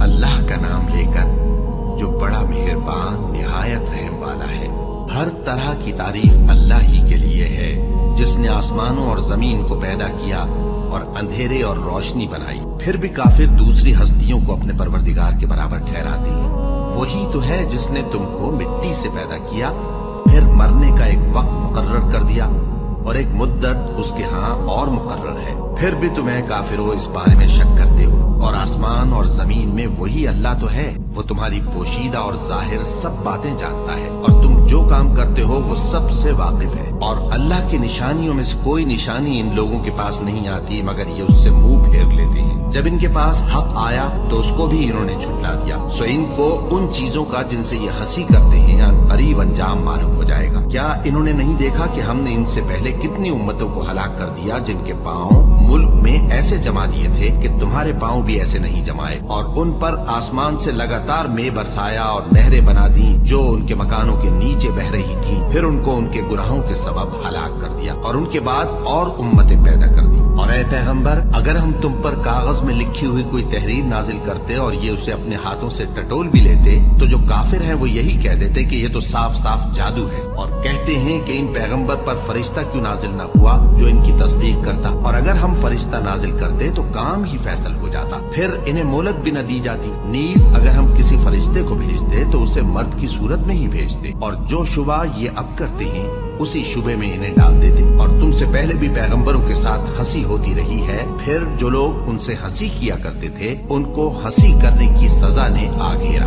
اللہ کا نام لے کر جو بڑا مہربان نہایت رحم والا ہے۔ ہر طرح کی تعریف اللہ ہی کے لیے ہے جس نے آسمانوں اور زمین کو پیدا کیا اور اندھیرے اور روشنی بنائی۔ پھر بھی کافر دوسری ہستیوں کو اپنے پروردگار کے برابر ٹھہراتے ہیں۔ وہی تو ہے جس نے تم کو مٹی سے پیدا کیا، پھر مرنے کا ایک وقت مقرر کر دیا اور ایک مدت اس کے ہاں اور مقرر ہے۔ پھر بھی تمہیں کافروں اس بارے میں شک کرتے ہو، اور آسمان اور زمین میں وہی اللہ تو ہے، وہ تمہاری پوشیدہ اور ظاہر سب باتیں جانتا ہے، اور تم جو کام کرتے ہو وہ سب سے واقف ہے۔ اور اللہ کی نشانیوں میں سے کوئی نشانی ان لوگوں کے پاس نہیں آتی مگر یہ اس سے منہ پھیر لیتے ہیں۔ جب ان کے پاس حق آیا تو اس کو بھی انہوں نے جھٹلا دیا، سو ان کو ان چیزوں کا جن سے یہ ہنسی کرتے ہیں عنقریب انجام معلوم ہو جائے گا۔ کیا انہوں نے نہیں دیکھا کہ ہم نے ان سے پہلے کتنی امتوں کو ہلاک کر دیا جن کے پاؤں ملک میں ایسے جما دیے تھے کہ تمہارے پاؤں بھی ایسے نہیں جمائے، اور ان پر آسمان سے لگاتار مے برسایا اور نہریں بنا دی جو ان کے مکانوں کے نیچے بہ رہی تھی، پھر ان کو ان کے گناہوں کے سبب ہلاک کر دیا، اور ان کے بعد اور امتیں پیدا کر دی۔ اور اے پیغمبر، اگر ہم تم پر کاغذ میں لکھی ہوئی کوئی تحریر نازل کرتے اور یہ اسے اپنے ہاتھوں سے ٹٹول بھی لیتے تو جو کافر ہیں وہ یہی کہہ دیتے کہ یہ تو صاف صاف جادو ہے، اور کہتے ہیں کہ ان پیغمبر پر فرشتہ کیوں نازل نہ ہوا جو ان کی تصدیق کرتا، اور اگر ہم فرشتہ نازل کرتے تو کام ہی فیصل ہو جاتا، پھر انہیں مہلت بھی نہ دی جاتی۔ نیز اگر ہم کسی فرشتے کو بھیجتے تو اسے مرد کی صورت میں ہی بھیجتے، اور جو شبہ یہ اب کرتے ہیں اسی شبے میں انہیں ڈال دیتے۔ اور تم سے پہلے بھی پیغمبروں کے ساتھ ہنسی ہوتی رہی ہے، پھر جو لوگ ان سے ہنسی کیا کرتے تھے ان کو ہنسی کرنے کی سزا نے آ گھیرا۔